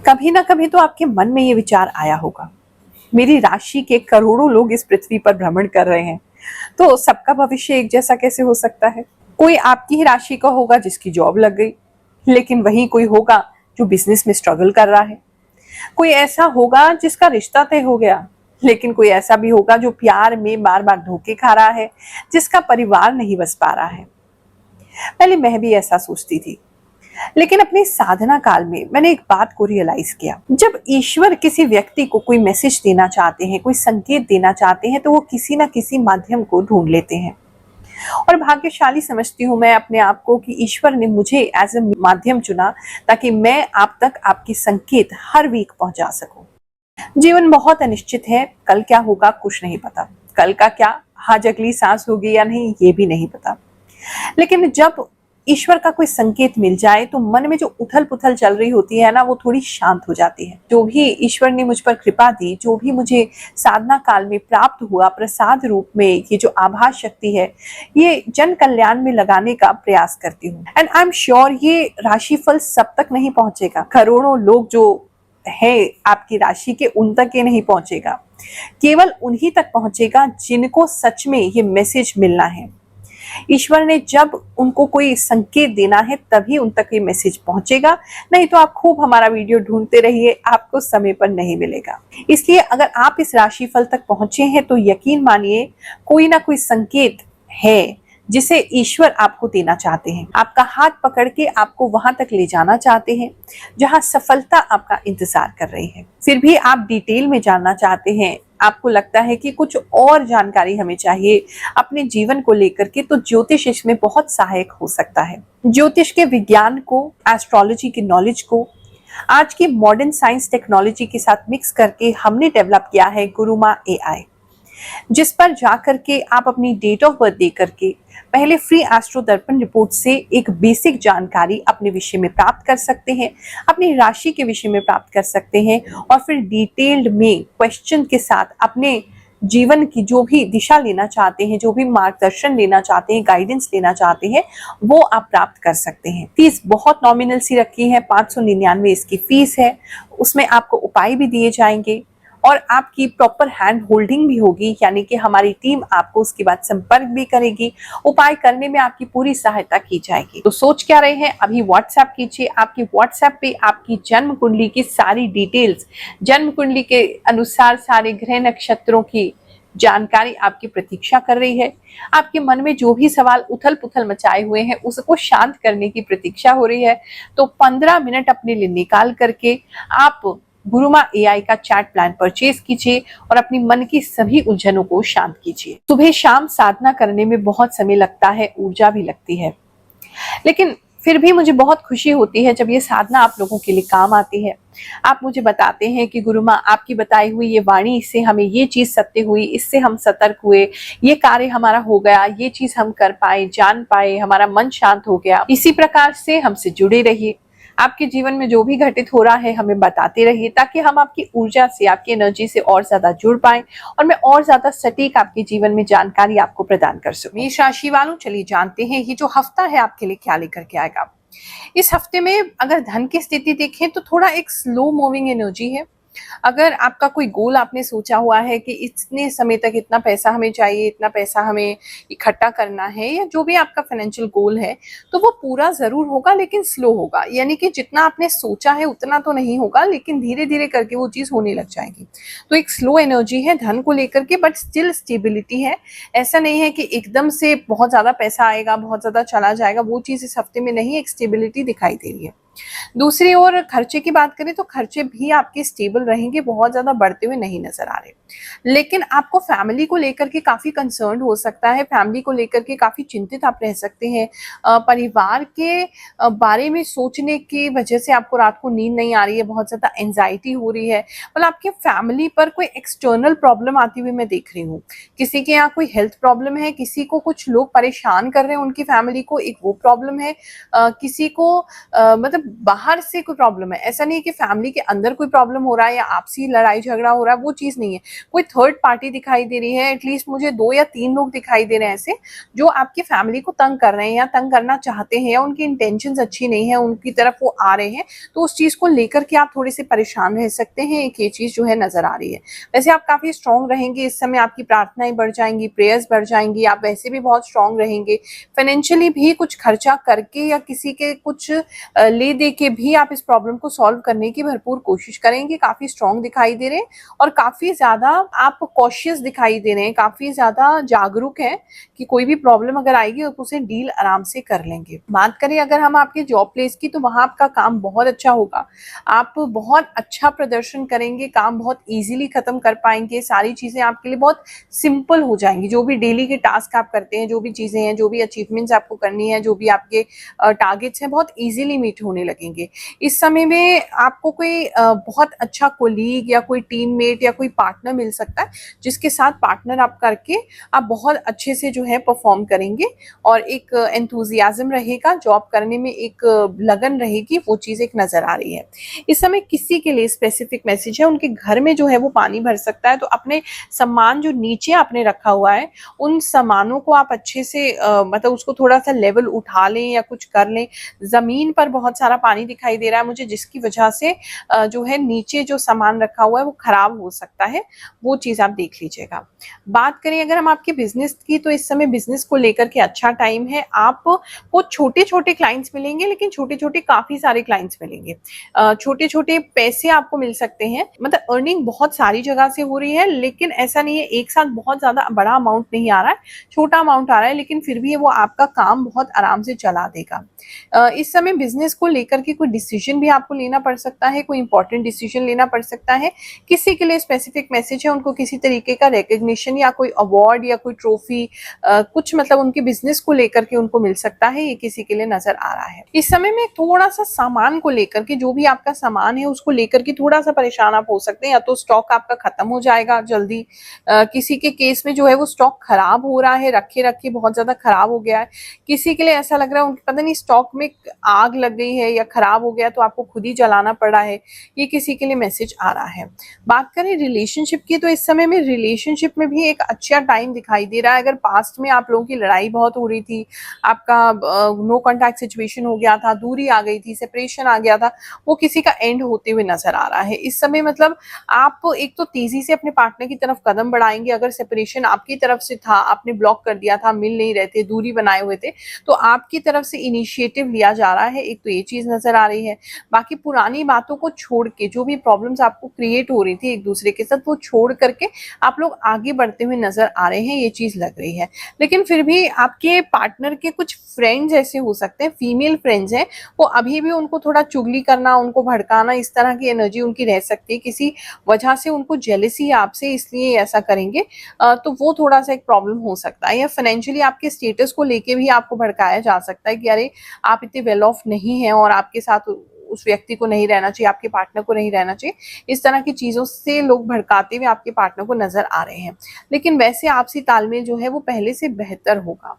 कभी ना कभी तो आपके मन में ये विचार आया होगा, मेरी राशि के करोड़ों लोग इस पृथ्वी पर भ्रमण कर रहे हैं, तो सबका भविष्य एक जैसा कैसे हो सकता है। कोई आपकी ही राशि का होगा जिसकी जॉब लग गई, लेकिन वहीं कोई होगा जो बिजनेस में स्ट्रगल कर रहा है। कोई ऐसा होगा जिसका रिश्ता तय हो गया, लेकिन कोई ऐसा भी होगा जो प्यार में बार बार धोखे खा रहा है, जिसका परिवार नहीं बस पा रहा है। पहले मैं भी ऐसा सोचती थी, लेकिन अपने साधना काल में मैंने एक बात को रियलाइज किया। जब ईश्वर किसी व्यक्ति को कोई मैसेज देना चाहते हैं, कोई संकेत देना चाहते हैं, तो वो किसी ना किसी माध्यम को ढूंढ लेते हैं। और भाग्यशाली समझती हूँ मैं अपने आप को कि ईश्वर ने मुझे एज ए माध्यम चुना, ताकि मैं आप तक आपके संकेत हर वीक पहुंचा सकूं। जीवन बहुत अनिश्चित है, कल क्या होगा कुछ नहीं पता, कल का क्या, आज अगली सांस होगी या नहीं ये भी नहीं पता। लेकिन जब ईश्वर का कोई संकेत मिल जाए तो मन में जो उथल पुथल चल रही होती है ना, वो थोड़ी शांत हो जाती है। जो भी ईश्वर ने मुझ पर कृपा दी, जो भी मुझे साधना काल में प्राप्त हुआ प्रसाद रूप में, ये जो आभास शक्ति है, ये जन कल्याण में लगाने का प्रयास करती हूँ। एंड आई एम श्योर ये राशिफल सब तक नहीं पहुंचेगा, करोड़ों लोग जो है आपकी राशि के उन तक ये नहीं पहुंचेगा, केवल उन्हीं तक पहुंचेगा जिनको सच में ये मैसेज मिलना है। ईश्वर ने जब उनको कोई संकेत देना है तभी उन तक ये मैसेज पहुंचेगा, नहीं तो आप खूब हमारा वीडियो ढूंढते रहिए, आपको समय पर नहीं मिलेगा। इसलिए अगर आप इस राशिफल तक पहुंचे हैं तो यकीन मानिए कोई ना कोई संकेत है जिसे ईश्वर आपको देना चाहते हैं। आपका हाथ पकड़ के आपको वहां तक ले जाना चाहते हैं जहां सफलता आपका इंतजार कर रही है। फिर भी आप डिटेल में जानना चाहते हैं, आपको लगता है कि कुछ और जानकारी हमें चाहिए अपने जीवन को लेकर के, तो ज्योतिष इसमें बहुत सहायक हो सकता है। ज्योतिष के विज्ञान को, एस्ट्रोलॉजी की नॉलेज को आज की मॉडर्न साइंस टेक्नोलॉजी के साथ मिक्स करके हमने डेवलप किया है गुरुमा एआई, जिस पर जाकर के आप अपनी डेट ऑफ बर्थ दे करके पहले फ्री एस्ट्रो दर्पण रिपोर्ट से एक बेसिक जानकारी अपने विषय में प्राप्त कर सकते हैं, अपनी राशि के विषय में प्राप्त कर सकते हैं, और फिर डिटेल्ड में क्वेश्चन के साथ अपने जीवन की जो भी दिशा लेना चाहते हैं, जो भी मार्गदर्शन लेना चाहते हैं, गाइडेंस लेना चाहते हैं, वो आप प्राप्त कर सकते हैं। फीस बहुत नॉमिनल सी रखी है, 599 इसकी फीस है। उसमें आपको उपाय भी दिए जाएंगे और आपकी प्रॉपर हैंड होल्डिंग भी होगी, यानी कि हमारी टीम आपको उसके बाद संपर्क भी करेगी, उपाय करने में आपकी पूरी सहायता की जाएगी। तो सोच क्या रहे हैं, अभी व्हाट्सएप कीजिए। आपकी व्हाट्सएप पे आपकी जन्म कुंडली की सारी डिटेल्स, जन्म कुंडली के अनुसार सारे ग्रह नक्षत्रों की जानकारी आपकी प्रतीक्षा कर रही है। आपके मन में जो भी सवाल उथल पुथल मचाए हुए हैं उसको शांत करने की प्रतीक्षा हो रही है। तो 15 मिनट अपने लिए निकाल करके आप गुरुमा एआई का चैट प्लान परचेज कीजिए और अपनी मन की सभी उलझनों को शांत कीजिए। सुबह शाम साधना करने में बहुत समय लगता है, ऊर्जा भी लगती है, लेकिन फिर भी मुझे बहुत खुशी होती है जब ये साधना आप लोगों के लिए काम आती है। आप मुझे बताते हैं कि गुरुमा आपकी बताई हुई ये वाणी से हमें ये चीज सत्य हुई, इससे हम सतर्क हुए, ये कार्य हमारा हो गया, ये चीज हम कर पाए, जान पाए, हमारा मन शांत हो गया। इसी प्रकार से हमसे जुड़े रहिए। आपके जीवन में जो भी घटित हो रहा है हमें बताते रहिए, ताकि हम आपकी ऊर्जा से, आपकी एनर्जी से और ज्यादा जुड़ पाए और मैं और ज्यादा सटीक आपके जीवन में जानकारी आपको प्रदान कर सकूं। मेष राशि वालों, चलिए जानते हैं ये जो हफ्ता है आपके लिए क्या लेकर के आएगा। इस हफ्ते में अगर धन की स्थिति देखें तो थोड़ा एक स्लो मूविंग एनर्जी है। अगर आपका कोई गोल आपने सोचा हुआ है कि इतने समय तक इतना पैसा हमें चाहिए, इतना पैसा हमें इकट्ठा करना है, या जो भी आपका फाइनेंशियल गोल है, तो वो पूरा जरूर होगा लेकिन स्लो होगा। यानी कि जितना आपने सोचा है उतना तो नहीं होगा, लेकिन धीरे धीरे करके वो चीज होने लग जाएगी। तो एक स्लो एनर्जी है धन को लेकर के, बट स्टिल स्टेबिलिटी है। ऐसा नहीं है कि एकदम से बहुत ज्यादा पैसा आएगा, बहुत ज्यादा चला जाएगा, वो चीज इस हफ्ते में नहीं। एक स्टेबिलिटी दिखाई दे रही है। दूसरी ओर खर्चे की बात करें तो खर्चे भी आपके स्टेबल रहेंगे, बहुत ज्यादा बढ़ते हुए नहीं नजर आ रहे। लेकिन आपको फैमिली को लेकर के काफी कंसर्न हो सकता है, फैमिली को लेकर के काफी चिंतित आप रह सकते हैं। परिवार के बारे में सोचने की वजह से आपको रात को नींद नहीं आ रही है, बहुत ज्यादा एंजाइटी हो रही है। मतलब आपके फैमिली पर कोई एक्सटर्नल प्रॉब्लम आती हुई मैं देख रही हूँ। किसी के यहाँ कोई हेल्थ प्रॉब्लम है, किसी को कुछ लोग परेशान कर रहे हैं, उनकी फैमिली को एक वो प्रॉब्लम है, किसी को मतलब मतलब बाहर से कोई प्रॉब्लम है, ऐसा नहीं है कि फैमिली के अंदर कोई प्रॉब्लम हो रहा है या आपसी लड़ाई झगड़ा हो रहा है, वो चीज नहीं है। कोई थर्ड पार्टी दिखाई दे रही है, एटलीस्ट मुझे 2 या 3 लोग दिखाई दे रहे हैं ऐसे, जो आपकी फैमिली को तंग कर रहे हैं या तंग करना चाहते हैं, या उनकी इंटेंशंस अच्छी नहीं है, उनकी तरफ वो आ रहे हैं, तो उस चीज को लेकर के आप थोड़े से परेशान रह सकते हैं। एक ये चीज जो है नजर आ रही है। वैसे आप काफी स्ट्रांग रहेंगे इस समय, आपकी प्रार्थनाएं बढ़ जाएंगी, प्रेयर्स बढ़ जाएंगी, आप वैसे भी बहुत स्ट्रांग रहेंगे। फाइनेंशियली भी कुछ खर्चा करके या किसी के कुछ ले दे के भी आप इस प्रॉब्लम को सॉल्व करने की भरपूर कोशिश करेंगे। काफी स्ट्रांग दिखाई दे रहे हैं और काफी ज्यादा आप कॉशियस दिखाई दे रहे हैं, काफी ज्यादा जागरूक हैं कि कोई भी प्रॉब्लम अगर आएगी तो उसे डील आराम से कर लेंगे। बात करें अगर हम आपके जॉब प्लेस की, तो वहां आपका काम बहुत अच्छा होगा, आप बहुत अच्छा प्रदर्शन करेंगे, काम बहुत इजीली खत्म कर पाएंगे, सारी चीजें आपके लिए बहुत सिंपल हो जाएंगी। जो भी डेली के टास्क आप करते हैं, जो भी चीजें हैं, जो भी अचीवमेंट्स आपको करनी है, जो भी आपके टारगेट्स हैं, बहुत इजीली मीट होने लगेंगे। इस समय में आपको कोई बहुत अच्छा कोलीग या कोई टीममेट या कोई पार्टनर मिल सकता है, जिसके साथ पार्टनर आप करके आप बहुत अच्छे से जो है परफॉर्म करेंगे और एक एंथुजियाज्म रहेगा, जॉब करने में एक लगन रहेगी, वो चीज एक नजर आ रही है। इस समय किसी के लिए स्पेसिफिक मैसेज है, उनके घर में जो है वो पानी भर सकता है, तो अपने सामान जो नीचे आपने रखा हुआ है, उन सामानों को आप अच्छे से मतलब उसको थोड़ा सा लेवल उठा लें या कुछ कर लें। जमीन पर बहुत सारा पानी दिखाई दे रहा है मुझे, जिसकी वजह से जो है नीचे जो सामान रखा हुआ है वो खराब हो सकता है, वो चीज आप देख लीजिएगा। बात करें अगर हम आपके बिजनेस की, तो इस समय बिजनेस को लेकर के अच्छा टाइम है। आपको छोटे छोटे क्लाइंट्स मिलेंगे, लेकिन छोटे छोटे काफी सारे क्लाइंट्स मिलेंगे, छोटे छोटे पैसे आपको मिल सकते हैं, मतलब अर्निंग बहुत सारी जगह से हो रही है, लेकिन ऐसा नहीं है एक साथ बहुत ज्यादा बड़ा अमाउंट नहीं आ रहा है, छोटा अमाउंट आ रहा है, लेकिन फिर भी वो आपका काम बहुत आराम से चला देगा। इस समय बिजनेस को लेकर के कोई डिसीजन भी आपको लेना पड़ सकता है, कोई इंपॉर्टेंट डिसीजन लेना पड़ सकता है। किसी के लिए स्पेसिफिक मैसेज है, उनको किसी तरीके का रिकग्निशन या कोई अवार्ड या कोई ट्रॉफी कुछ मतलब उनके बिजनेस को लेकर के उनको मिल सकता है, ये किसी के लिए नजर आ रहा है। इस समय में थोड़ा सा सामान को लेकर के, जो भी आपका सामान है उसको लेकर के थोड़ा सा परेशान आप हो सकते हैं, या तो स्टॉक आपका खत्म हो जाएगा जल्दी, किसी के केस में जो है वो स्टॉक खराब हो रहा है, रखे रखे बहुत ज्यादा खराब हो गया है, किसी के लिए ऐसा लग रहा है उनके पता नहीं स्टॉक में आग लग गई है या खराब हो गया तो आपको खुद ही जलाना पड़ रहा है, ये किसी के लिए मैसेज आ रहा है। बात करें रिलेशनशिप की, तो इस समय में रिलेशनशिप में भी एक अच्छा टाइम दिखाई दे रहा है। अगर पास्ट में आप लोगों की लड़ाई बहुत हो रही थी, आपका नो कॉन्टैक्ट सिचुएशन हो गया था, दूरी आ गई थी, सेपरेशन आ गया था, वो किसी का एंड होते हुए नजर आ रहा है। इस समय मतलब आप एक तो तेजी से अपने पार्टनर की तरफ कदम बढ़ाएंगे। अगर सेपरेशन आपकी तरफ से था, आपने ब्लॉक कर दिया था, मिल नहीं रहे थे, दूरी बनाए हुए थे, तो आपकी तरफ से इनिशिएटिव लिया जा रहा है, एक तो ये चीज नजर आ रही है। बाकी पुरानी बातों को छोड़ के, जो भी प्रॉब्लम्स आपको क्रिएट हो रही थी एक दूसरे के साथ, वो छोड़ करके आप लोग आगे बढ़ते हुए नजर आ रहे हैं, ये चीज लग रही है। लेकिन फिर भी आपके पार्टनर के कुछ फ्रेंड्स ऐसे हो सकते हैं, फीमेल फ्रेंड्स हैं, वो अभी भी उनको थोड़ा चुगली करना, उनको भड़काना, इस तरह की एनर्जी उनकी रह सकती है, किसी वजह से उनको जेलसी है आपसे, इसलिए ऐसा करेंगे, तो वो थोड़ा सा एक प्रॉब्लम हो सकता है। या फाइनेंशियली आपके स्टेटस को लेके भी आपको भड़काया जा सकता है कि अरे आप इतने वेल ऑफ नहीं हैं और आपके साथ उस व्यक्ति को नहीं रहना चाहिए, आपके पार्टनर को नहीं रहना चाहिए, इस तरह की चीजों से लोग भड़काते हुए आपके पार्टनर को नजर आ रहे हैं। लेकिन वैसे आपसी तालमेल जो है वो पहले से बेहतर होगा।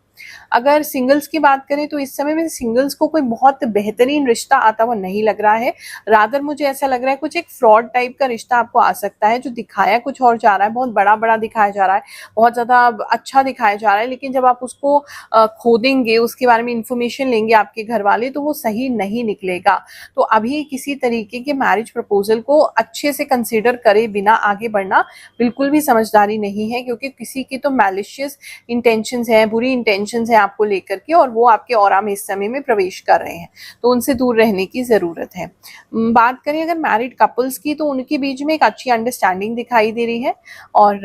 अगर सिंगल्स की बात करें, तो इस समय में सिंगल्स को कोई बहुत बेहतरीन रिश्ता आता हुआ नहीं लग रहा है, रादर मुझे ऐसा लग रहा है कुछ एक फ्रॉड टाइप का रिश्ता आपको आ सकता है, जो दिखाया कुछ और जा रहा है, बहुत बड़ा बड़ा दिखाया जा रहा है, बहुत ज्यादा अच्छा दिखाया जा रहा है, लेकिन जब आप उसको खोदेंगे, उसके बारे में इंफॉर्मेशन लेंगे आपके घर वाले, तो वो सही नहीं निकलेगा। तो अभी किसी तरीके के मैरिज प्रपोजल को अच्छे से कंसिडर करे बिना आगे बढ़ना बिल्कुल भी समझदारी नहीं है, क्योंकि किसी की तो मैलिशियस इंटेंशंस है, बुरी इंटेंशंस है आपको लेकर के, और वो आपके ऑरा में इस समय में प्रवेश कर रहे हैं, तो उनसे दूर रहने की जरूरत है। बात करें अगर मैरिड कपल्स की, तो उनके बीच में एक अच्छी अंडरस्टैंडिंग दिखाई दे रही है, और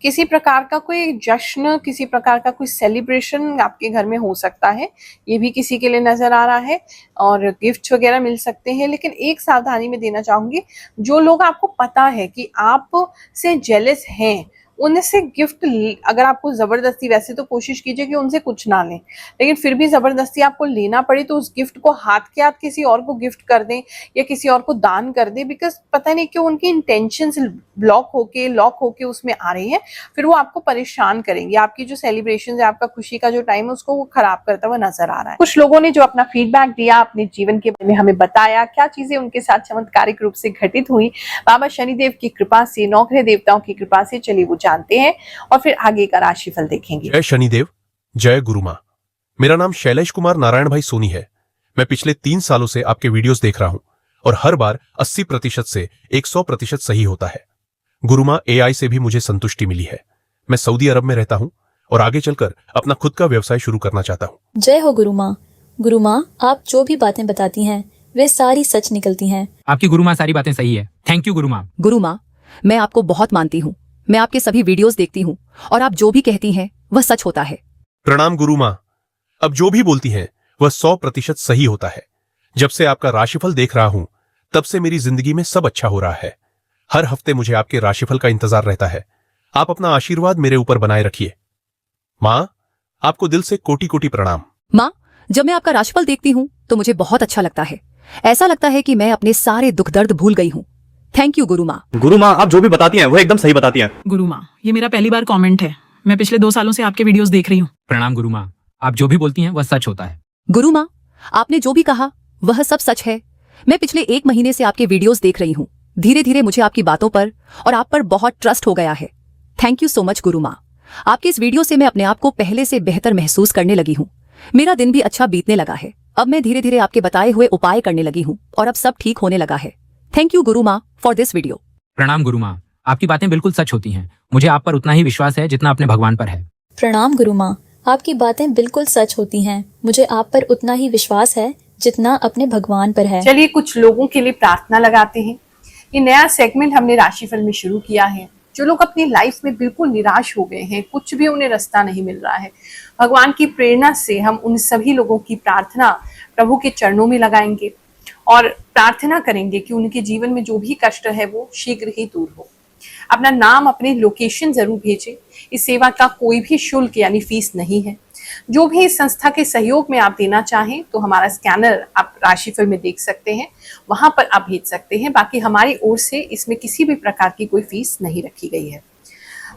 किसी प्रकार का कोई जश्न, किसी प्रकार का कोई सेलिब्रेशन आपके घर में हो सकता है, ये भी किसी के लिए नजर आ रहा है, और गिफ्ट वगैरह मिल सकते हैं। लेकिन एक सावधानी में देना चाहूंगी, जो लोग आपको पता है कि आप से जेलस हैं, उनसे गिफ्ट अगर आपको जबरदस्ती, वैसे तो कोशिश कीजिए कि उनसे कुछ ना लें, लेकिन फिर भी जबरदस्ती आपको लेना पड़े तो उस गिफ्ट को हाथ के हाथ किसी और को गिफ्ट कर दें या किसी और को दान कर दें, बिकॉज पता नहीं क्यों उनकी इंटेंशंस लॉक होके उसमें आ रही है, फिर वो आपको परेशान करेंगे, आपकी जो सेलिब्रेशन है, आपका खुशी का जो टाइम है उसको वो खराब करता हुआ नजर आ रहा है। कुछ लोगों ने जो अपना फीडबैक दिया, अपने जीवन के बारे में हमें बताया, क्या चीजें उनके साथ चमत्कारिक रूप से घटित हुई बाबा शनिदेव की कृपा से, नौग्रह देवताओं की कृपा से, चलिए वो जानते हैं और फिर आगे का राशिफल देखेंगे। जय शनिदेव, जय गुरु माँ। मेरा नाम शैलेश कुमार नारायण भाई सोनी है। मैं पिछले 3 सालों से आपके वीडियोस देख रहा हूं और हर बार 80% से 100% सही होता है। गुरु माँ, AI से भी मुझे संतुष्टि मिली है। मैं सऊदी अरब में रहता हूं और आगे चलकर अपना खुद का व्यवसाय शुरू करना चाहता हूं। जय हो गुरु माँ। गुरु माँ, आप जो भी बातें बताती हैं वे सारी सच निकलती हैं। आपकी गुरु माँ सारी बातें सही है। थैंक यू गुरु माँ। गुरु माँ, मैं आपको बहुत मानती हूँ। मैं आपके सभी वीडियोस देखती हूँ और आप जो भी कहती हैं वह सच होता है। प्रणाम गुरु माँ। अब जो भी बोलती हैं वह 100% सही होता है। जब से आपका राशिफल देख रहा हूं तब से मेरी जिंदगी में सब अच्छा हो रहा है। हर हफ्ते मुझे आपके राशिफल का इंतजार रहता है। आप अपना आशीर्वाद मेरे ऊपर बनाए रखिए। माँ, आपको दिल से कोटि कोटि प्रणाम। माँ, जब मैं आपका राशिफल देखती हूँ तो मुझे बहुत अच्छा लगता है। ऐसा लगता है कि मैं अपने सारे दुख दर्द भूल गई हूँ। थैंक यू गुरु माँ। गुरु माँ, आप जो भी बताती हैं वो एकदम सही बताती हैं। गुरु माँ, ये मेरा पहली बार कमेंट है। मैं पिछले 2 सालों से आपके वीडियोस देख रही हूँ। प्रणाम गुरु माँ। आप जो भी बोलती हैं वह सच होता है। गुरु माँ, आपने जो भी कहा वह सब सच है। मैं पिछले 1 महीने से आपके वीडियोस देख रही हूँ। धीरे धीरे मुझे आपकी बातों पर और आप पर बहुत ट्रस्ट हो गया है। थैंक यू सो मच गुरु माँ। आपके इस वीडियो से मैं अपने आप को पहले से बेहतर महसूस करने लगी हूँ। मेरा दिन भी अच्छा बीतने लगा है। अब मैं धीरे धीरे आपके बताए हुए उपाय करने लगी हूँ और अब सब ठीक होने लगा है। थैंक यू गुरु माँ फॉर दिस वीडियो। प्रणाम गुरु माँ। आपकी बातें बिल्कुल सच होती हैं। मुझे आप पर उतना ही विश्वास है जितना अपने भगवान पर है। प्रणाम गुरु माँ, आपकी बातें बिल्कुल सच होती हैं। मुझे आप पर उतना ही विश्वास है जितना अपने भगवान पर है। चलिए कुछ लोगों के लिए प्रार्थना लगाते हैं। ये नया सेगमेंट हमने राशिफल में शुरू किया है। जो लोग अपनी लाइफ में बिल्कुल निराश हो गए हैं, कुछ भी उन्हें रास्ता नहीं मिल रहा है, भगवान की प्रेरणा से हम उन सभी लोगों की प्रार्थना प्रभु के चरणों में लगाएंगे और प्रार्थना करेंगे कि उनके जीवन में जो भी कष्ट है वो शीघ्र ही दूर हो। अपना नाम, अपनी लोकेशन जरूर भेजें। इस सेवा का कोई भी शुल्क यानी फीस नहीं है। जो भी इस संस्था के सहयोग में आप देना चाहें तो हमारा स्कैनर आप राशिफल में देख सकते हैं, वहां पर आप भेज सकते हैं। बाकी हमारी ओर से इसमें किसी भी प्रकार की कोई फीस नहीं रखी गई है।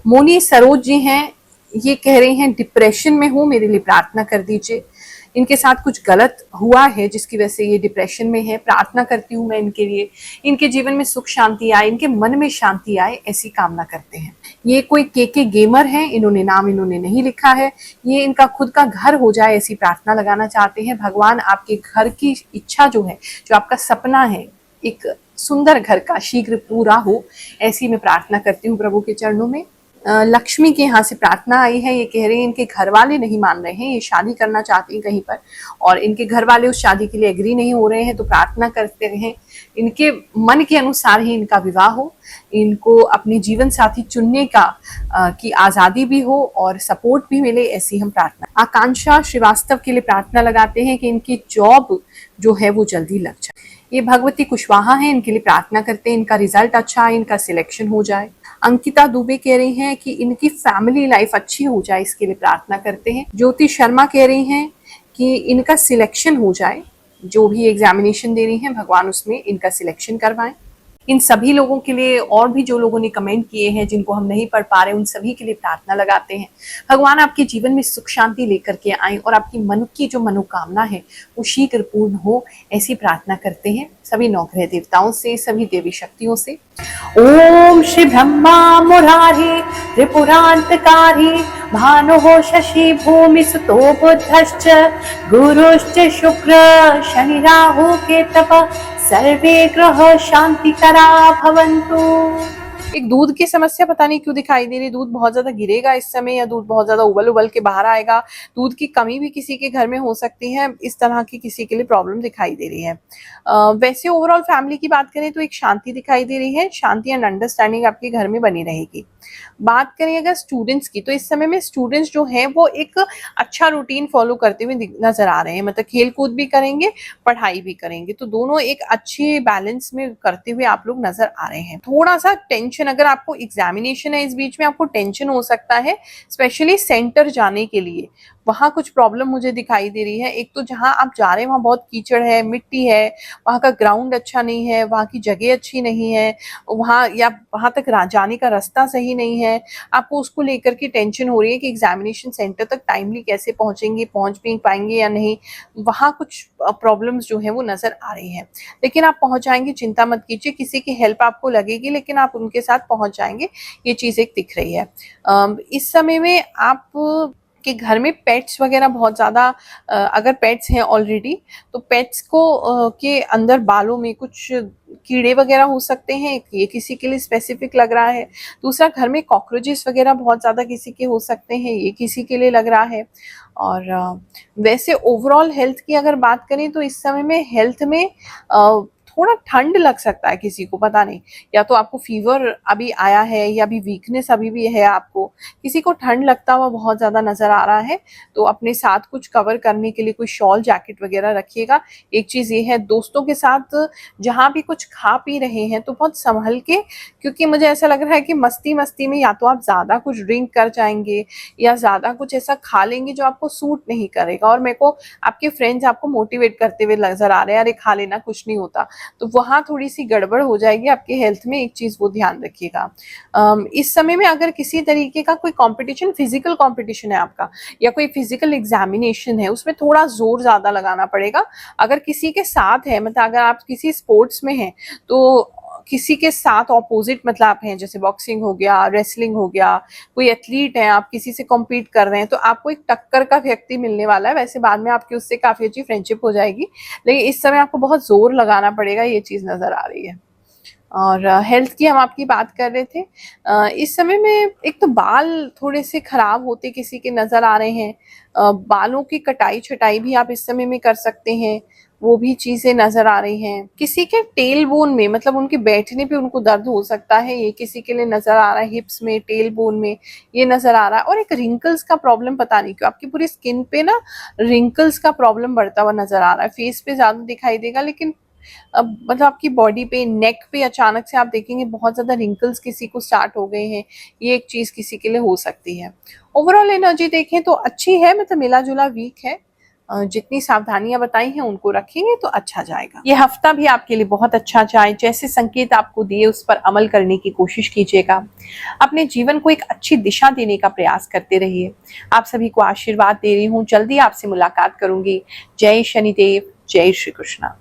मोनी सरोज जी हैं, ये कह रही हैं डिप्रेशन में हूँ, मेरे लिए प्रार्थना कर दीजिए। इनके साथ कुछ गलत हुआ है जिसकी वजह से ये डिप्रेशन में है। प्रार्थना करती हूँ मैं इनके लिए, इनके जीवन में सुख शांति आए, इनके मन में शांति आए, ऐसी कामना करते हैं। ये कोई के गेमर हैं, इन्होंने नाम नहीं लिखा है। ये इनका खुद का घर हो जाए ऐसी प्रार्थना लगाना चाहते हैं। भगवान आपके घर की इच्छा जो है, जो आपका सपना है एक सुंदर घर का, शीघ्र पूरा हो, ऐसी मैं प्रार्थना करती हूँ प्रभु के चरणों में। लक्ष्मी के यहाँ से प्रार्थना आई है। ये कह रहे हैं इनके घर वाले नहीं मान रहे हैं, ये शादी करना चाहते हैं कहीं पर और इनके घर वाले उस शादी के लिए एग्री नहीं हो रहे हैं, तो प्रार्थना करते रहें इनके मन के अनुसार ही इनका विवाह हो, इनको अपनी जीवन साथी चुनने का की आज़ादी भी हो और सपोर्ट भी मिले, ऐसी हम प्रार्थना। आकांक्षा श्रीवास्तव के लिए प्रार्थना लगाते हैं कि इनकी जॉब जो है वो जल्दी लग जाए। ये भगवती कुशवाहा है, इनके लिए प्रार्थना करते हैं इनका रिजल्ट अच्छा है, इनका सिलेक्शन हो जाए। अंकिता दुबे कह रही हैं कि इनकी फैमिली लाइफ अच्छी हो जाए, इसके लिए प्रार्थना करते हैं। ज्योति शर्मा कह रही हैं कि इनका सिलेक्शन हो जाए, जो भी एग्जामिनेशन दे रही हैं भगवान उसमें इनका सिलेक्शन करवाएं। इन सभी लोगों के लिए और भी जो लोगों ने कमेंट किए हैं जिनको हम नहीं पढ़ पा रहे, उन सभी के लिए प्रार्थना लगाते हैं। भगवान आपके जीवन में सुख शांति लेकर के आए और आपकी मन की जो मनोकामना है वो शीघ्र पूर्ण हो, ऐसी प्रार्थना करते हैं सभी नवग्रह देवताओं से, सभी देवी शक्तियों से। ओम श्री ब्रह्मा मुरारी त्रिपुरांतकारी भानुः शशि भूमि सुतो बुद्धश्च गुरुश्च शुक्र शनि राहु केतव सर्वे ग्रह शांतिकरा भवन्तु। एक दूध की समस्या पता नहीं क्यों दिखाई दे रही, दूध बहुत ज्यादा गिरेगा इस समय या दूध बहुत ज्यादा उबल के बाहर आएगा। दूध की कमी भी किसी के घर में हो सकती है, इस तरह की किसी के लिए प्रॉब्लम दिखाई दे रही है। वैसे ओवरऑल फैमिली की बात करें तो एक शांति दिखाई दे रही है, शांति एंड अंडरस्टैंडिंग आपके घर में बनी रहेगी। बात करें अगर स्टूडेंट्स की, तो इस समय में स्टूडेंट्स जो है वो एक अच्छा रूटीन फॉलो करते हुए नजर आ रहे हैं, मतलब खेल कूद भी करेंगे, पढ़ाई भी करेंगे, तो दोनों एक अच्छे बैलेंस में करते हुए आप लोग नजर आ रहे हैं। थोड़ा सा टेंशन टेंशन, अगर आपको एग्जामिनेशन है इस बीच में, आपको टेंशन हो सकता है स्पेशली सेंटर जाने के लिए। वहाँ कुछ प्रॉब्लम मुझे दिखाई दे रही है। एक तो जहाँ आप जा रहे हैं वहाँ बहुत कीचड़ है, मिट्टी है, वहाँ का ग्राउंड अच्छा नहीं है, वहाँ की जगह अच्छी नहीं है, वहाँ तक जाने का रास्ता सही नहीं है। आपको उसको लेकर के टेंशन हो रही है कि एग्जामिनेशन सेंटर तक टाइमली कैसे पहुँचेंगे, पहुँच भी पाएंगे या नहीं। वहाँ कुछ प्रॉब्लम्स जो है वो नज़र आ रही है, लेकिन आप पहुँच जाएंगे, चिंता मत कीजिए। किसी की हेल्प आपको लगेगी लेकिन आप उनके साथ पहुँच जाएंगे, ये चीज़ एक दिख रही है। इस समय में आप कि घर में पेट्स वगैरह बहुत ज़्यादा, अगर पेट्स हैं ऑलरेडी तो पेट्स को के अंदर बालों में कुछ कीड़े वगैरह हो सकते हैं, ये किसी के लिए स्पेसिफिक लग रहा है। दूसरा, घर में कॉकरोचेस वगैरह बहुत ज़्यादा किसी के हो सकते हैं, ये किसी के लिए लग रहा है। और वैसे ओवरऑल हेल्थ की अगर बात करें तो इस समय में हेल्थ में थोड़ा ठंड लग सकता है किसी को, पता नहीं, या तो आपको फीवर अभी आया है या अभी वीकनेस अभी भी है आपको, किसी को ठंड लगता हुआ बहुत ज़्यादा नज़र आ रहा है। तो अपने साथ कुछ कवर करने के लिए कोई शॉल जैकेट वगैरह रखिएगा। एक चीज़ ये है, दोस्तों के साथ जहाँ भी कुछ खा पी रहे हैं तो बहुत संभल के, क्योंकि मुझे ऐसा लग रहा है कि मस्ती मस्ती में या तो आप ज़्यादा कुछ ड्रिंक कर जाएंगे या ज़्यादा कुछ ऐसा खा लेंगे जो आपको सूट नहीं करेगा। और मेरे को आपके फ्रेंड्स आपको मोटिवेट करते हुए नज़र आ रहे हैं, अरे खा लेना, कुछ नहीं होता, तो वहाँ थोड़ी सी गड़बड़ हो जाएगी आपके हेल्थ में। एक चीज़ वो ध्यान रखिएगा। इस समय में अगर किसी तरीके का कोई कंपटीशन, फिजिकल कंपटीशन है आपका या कोई फिजिकल एग्जामिनेशन है, उसमें थोड़ा जोर ज़्यादा लगाना पड़ेगा। अगर किसी के साथ है, मतलब अगर आप किसी स्पोर्ट्स में हैं तो किसी के साथ ऑपोजिट, मतलब आप हैं, जैसे बॉक्सिंग हो गया, रेसलिंग हो गया, कोई एथलीट है, आप किसी से कॉम्पीट कर रहे हैं, तो आपको एक टक्कर का व्यक्ति मिलने वाला है। वैसे बाद में आपकी उससे काफ़ी अच्छी फ्रेंडशिप हो जाएगी, लेकिन इस समय आपको बहुत जोर लगाना पड़ेगा, ये चीज़ नज़र आ रही है। और हेल्थ की हम आपकी बात कर रहे थे। इस समय में एक तो बाल थोड़े से खराब होते किसी के नज़र आ रहे हैं। बालों की कटाई छटाई भी आप इस समय में कर सकते हैं, वो भी चीज़ें नज़र आ रही हैं। किसी के टेल बोन में, मतलब उनके बैठने पे उनको दर्द हो सकता है, ये किसी के लिए नज़र आ रहा है। हिप्स में, टेल बोन में ये नज़र आ रहा है। और एक रिंकल्स का प्रॉब्लम, पता नहीं क्यों आपकी पूरी स्किन पे ना रिंकल्स का प्रॉब्लम बढ़ता हुआ नज़र आ रहा है। फेस पे ज़्यादा दिखाई देगा, लेकिन अब मतलब आपकी बॉडी पे, नेक पे अचानक से आप देखेंगे बहुत ज़्यादा रिंकल्स किसी को स्टार्ट हो गए हैं, ये एक चीज़ किसी के लिए हो सकती है। ओवरऑल एनर्जी देखें तो अच्छी है, मतलब मिला जुला वीक है। जितनी सावधानियां बताई हैं उनको रखेंगे तो अच्छा जाएगा। ये हफ्ता भी आपके लिए बहुत अच्छा जाए, जैसे संकेत आपको दिए उस पर अमल करने की कोशिश कीजिएगा। अपने जीवन को एक अच्छी दिशा देने का प्रयास करते रहिए। आप सभी को आशीर्वाद दे रही हूँ, जल्दी आपसे मुलाकात करूंगी। जय शनिदेव, जय श्री कृष्णा।